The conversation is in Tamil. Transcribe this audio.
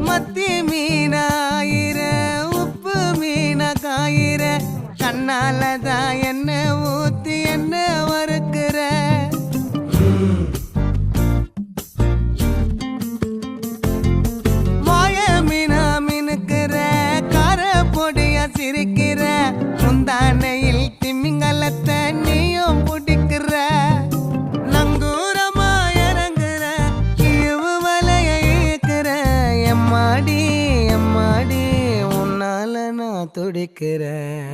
மத்தி மீனாயிர உப்பு மீன காயிர கண்ணாலதான் என்ன ஊத்தி என்ன வறுக்கிற வாய மீனா மினுக்கிற கார பொடிய சிரிக்கிற முந்தானையில் திமிங்கலத்தை நீயும் பிடிக்கிற நங்கூரமா இறங்குற இழுவு வலைய இழுக்கிற எம்மாடி எம்மாடி உன்னால நான் துடிக்கிறேன்.